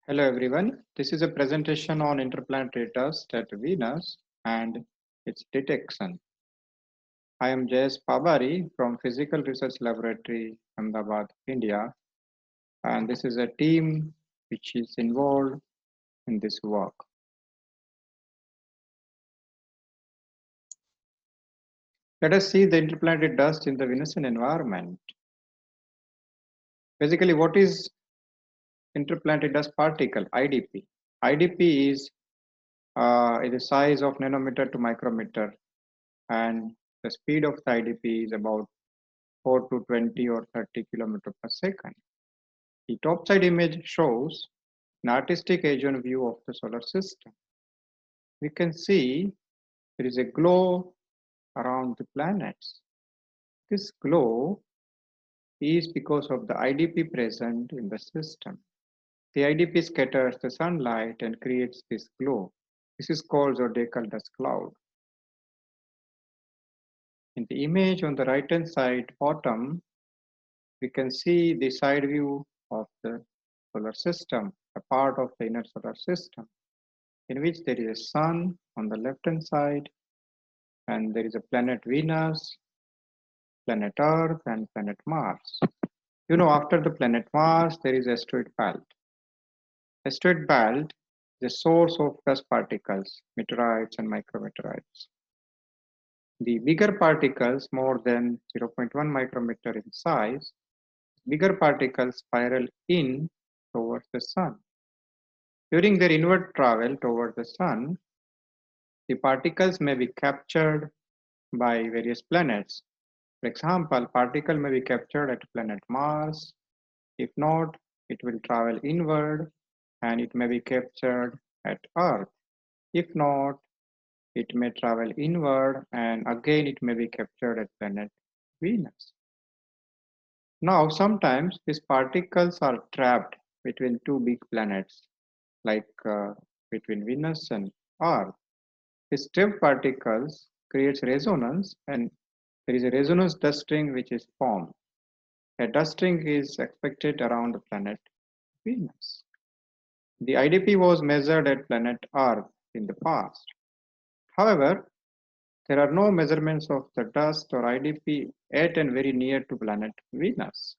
Hello everyone, this is a presentation on interplanetary dust at Venus and its detection. I am Jayeshpabarifullprerecordedvideo from Physical Research Laboratory, Ahmedabad, India, and this is a team which is involved in this work. Let us see the interplanetary dust in the Venusian environment. Basically, what is interplanetary dust particle, IDP? IDP is the size of nanometer to micrometer, and the speed of the IDP is about 4 to 20 or 30 kilometers per second. The topside image shows an artistic Asian view of the solar system. We can see there is a glow around the planets. This glow is because of the IDP present in the system. The IDP scatters the sunlight and creates this glow. This is called zodiacal dust cloud. In the image on the right hand side bottom, we can see the side view of the solar system, a part of the inner solar system, in which there is a sun on the left hand side, and there is a planet Venus, planet Earth, and planet Mars. You know, after the planet Mars, there is asteroid belt. Asteroid belt is a source of dust particles, meteorites and micrometeorites. The bigger particles, more than 0.1 micrometer in size, bigger particles spiral in towards the sun. During their inward travel toward the sun, the particles may be captured by various planets. For example, particle may be captured at planet Mars. If not, it will travel inward and it may be captured at Earth. If not, it may travel inward and again it may be captured at planet Venus. Now, sometimes these particles are trapped between two big planets, like between Venus and Earth. These trapped particles creates resonance, and there is a resonance dusting which is formed. A dusting is expected around the planet Venus. The IDP was measured at planet Earth in the past. However, there are no measurements of the dust or IDP at and very near to planet Venus.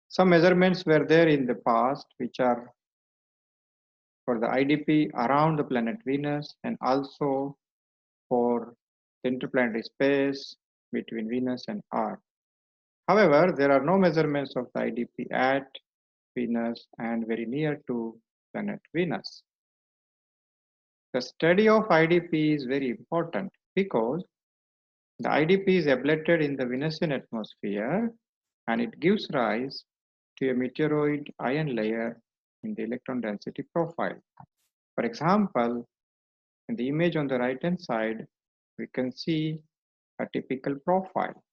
Some measurements were there in the past, which are for the IDP around the planet Venus and also for the interplanetary space between Venus and Earth. However, there are no measurements of the IDP at Venus and very near to planet Venus. The study of IDP is very important because the IDP is ablated in the Venusian atmosphere and it gives rise to a meteoroid ion layer in the electron density profile. For example, in the image on the right hand side, we can see a typical profile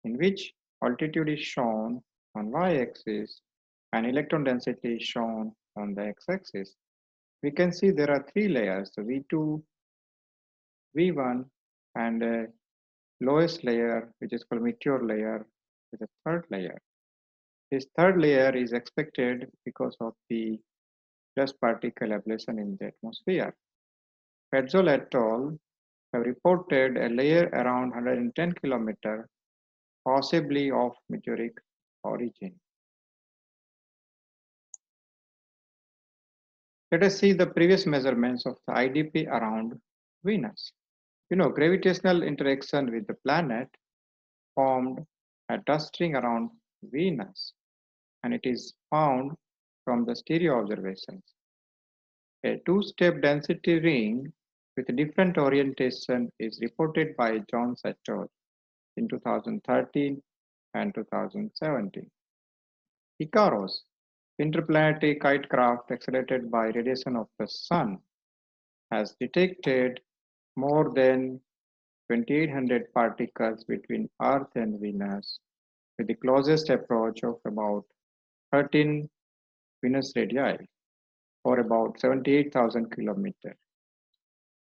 in which altitude is shown on y-axis and electron density is shown on the x-axis. We can see there are three layers, the V2, V1, and a lowest layer, which is called meteor layer, is a third layer. This third layer is expected because of the dust particle ablation in the atmosphere. Petzol et al. Have reported a layer around 110 kilometers, possibly of meteoric origin. Let us see the previous measurements of the IDP around Venus. You know, gravitational interaction with the planet formed a dust ring around Venus, and it is found from the stereo observations. A two-step density ring with different orientation is reported by Jones et al. In 2013 and 2017. Icaros, interplanetary kite craft accelerated by radiation of the sun, has detected more than 2800 particles between Earth and Venus with the closest approach of about 13 Venus radii, or about 78,000 kilometers.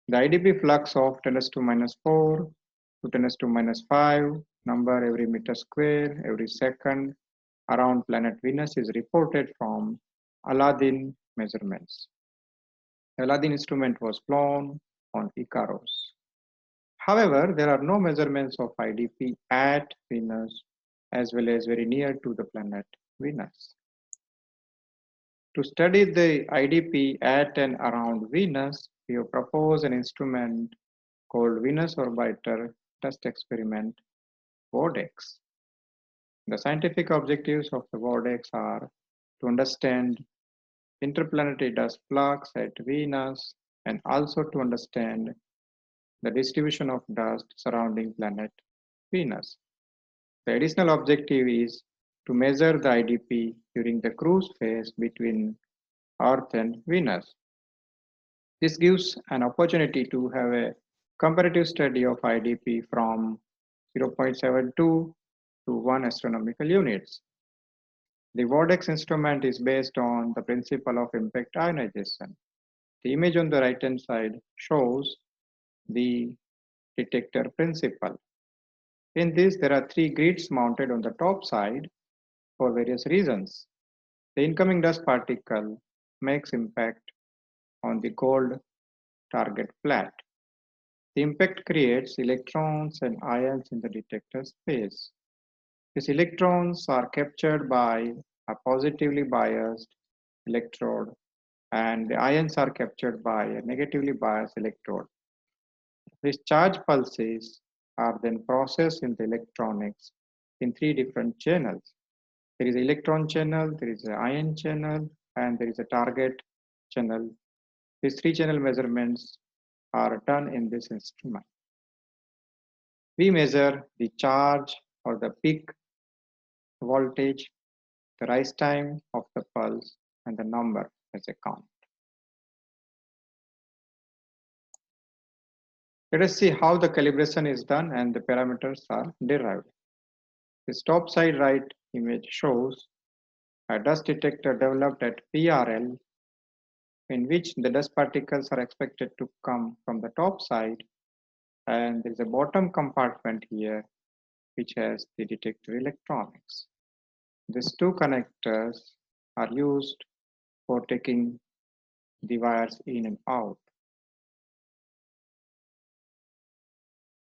The IDP flux of 10⁻⁴ to 10⁻⁵ number every meter square every second around planet Venus is reported from Aladdin measurements. The Aladdin instrument was flown on Icaros. However, there are no measurements of IDP at Venus as well as very near to the planet Venus. To study the IDP at and around Venus, we have proposed an instrument called Venus Orbiter Dust Experiment, WEDX. The scientific objectives of the WEDX are to understand interplanetary dust flux at Venus and also to understand the distribution of dust surrounding planet Venus. The additional objective is to measure the IDP during the cruise phase between Earth and Venus. This gives an opportunity to have a comparative study of IDP from 0.72 to 1 astronomical units. The WEDX instrument is based on the principle of impact ionization. The image on the right hand side shows the detector principle. In this, there are 3 grids mounted on the top side for various reasons. The incoming dust particle makes impact on the gold target flat. The impact creates electrons and ions in the detector space. These electrons are captured by a positively biased electrode and the ions are captured by a negatively biased electrode. These charge pulses are then processed in the electronics in 3 different channels. There is an electron channel, there is an ion channel, and there is a target channel. These 3 channel measurements are done in this instrument. We measure the charge or the peak voltage, the rise time of the pulse, and the number as a count. Let us see how the calibration is done and the parameters are derived. This top side right image shows a dust detector developed at PRL in which the dust particles are expected to come from the top side, and there is a bottom compartment here which has the detector electronics. These 2 connectors are used for taking the wires in and out.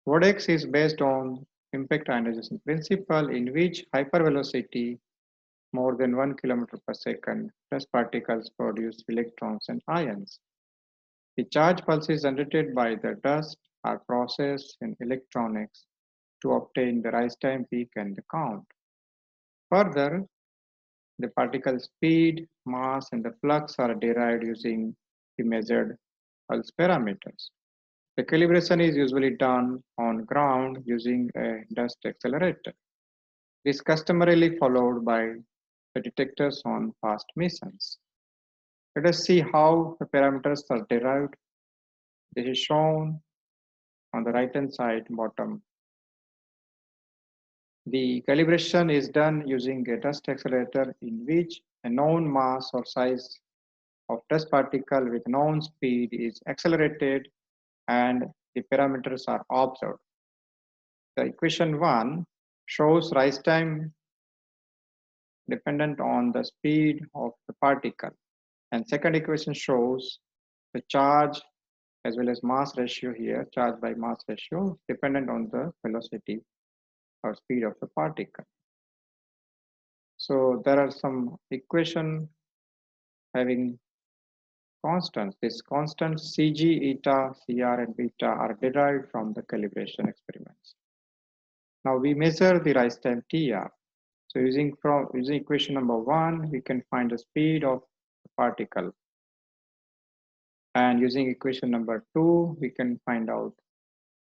WEDX is based on impact ionization principle in which hypervelocity more than 1 km per second dust particles produce electrons and ions. The charge pulses generated by the dust are processed in electronics to obtain the rise time, peak, and the count. Further, the particle speed, mass, and the flux are derived using the measured pulse parameters. The calibration is usually done on ground using a dust accelerator. This is customarily followed by the detectors on past missions. Let us see how the parameters are derived. This is shown on the right hand side bottom. The calibration is done using a dust accelerator in which a known mass or size of dust particle with known speed is accelerated and the parameters are observed. The equation 1 shows rise time dependent on the speed of the particle, and second equation shows the charge as well as mass ratio here, charge by mass ratio dependent on the velocity or speed of the particle. So there are some equation having constants. These constants Cg, eta, Cr, and beta are derived from the calibration experiments. Now we measure the rise time Tr. So using equation number 1, we can find the speed of the particle. And using equation number 2, we can find out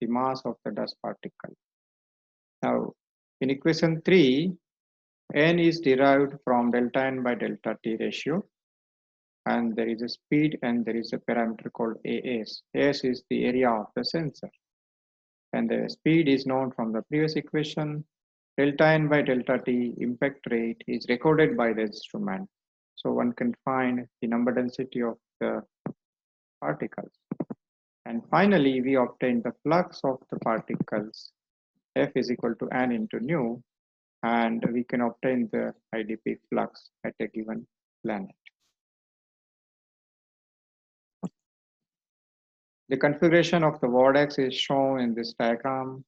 the mass of the dust particle. Now in equation 3, n is derived from delta n by delta t ratio. And there is a speed and there is a parameter called AS. AS is the area of the sensor. And the speed is known from the previous equation. Delta n by delta t impact rate is recorded by the instrument. So one can find the number density of the particles. And finally, we obtain the flux of the particles. F is equal to n into nu. and we can obtain the IDP flux at a given planet. The configuration of the vortex is shown in this diagram.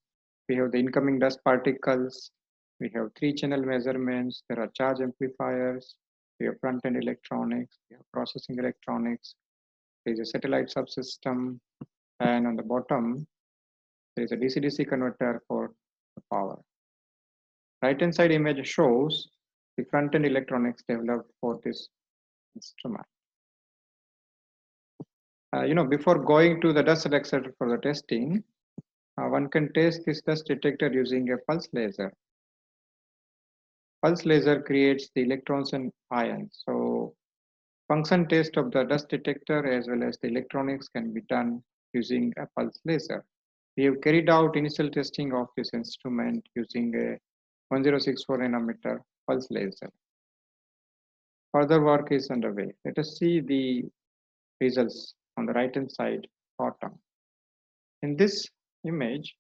We have the incoming dust particles. We have 3-channel measurements. There are charge amplifiers. We have front-end electronics. We have processing electronics. There is a satellite subsystem. And on the bottom, there is a DC-DC converter for the power. Right-hand side image shows the front-end electronics developed for this instrument. Before going to the dust detector for the testing, one can test this dust detector using a pulse laser. Pulse laser creates the electrons and ions. So function test of the dust detector as well as the electronics can be done using a pulse laser. We have carried out initial testing of this instrument using a 1064 nanometer pulse laser. Further work is underway. Let us see the results on the right hand side bottom. In this image,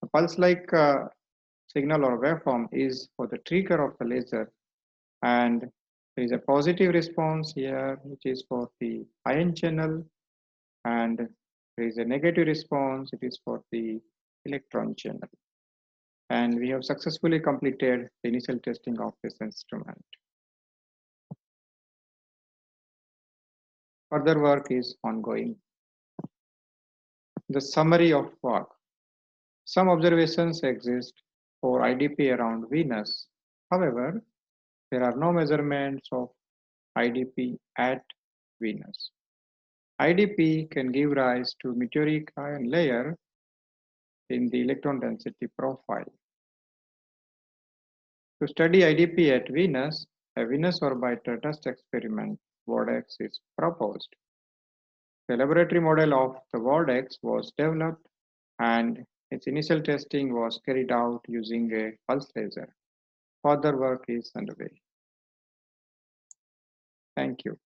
a pulse-like signal or waveform is for the trigger of the laser, and there is a positive response here which is for the ion channel, and there is a negative response, it is for the electron channel. And we have successfully completed the initial testing of this instrument. Further work is ongoing. The summary of work. Some observations exist for IDP around Venus. However, there are no measurements of IDP at Venus. IDP can give rise to meteoric ion layer in the electron density profile. To study IDP at Venus, a Venus orbiter dust experiment vortex is proposed. The laboratory model of the vortex was developed and its initial testing was carried out using a pulse laser. Further work is underway. Thank you.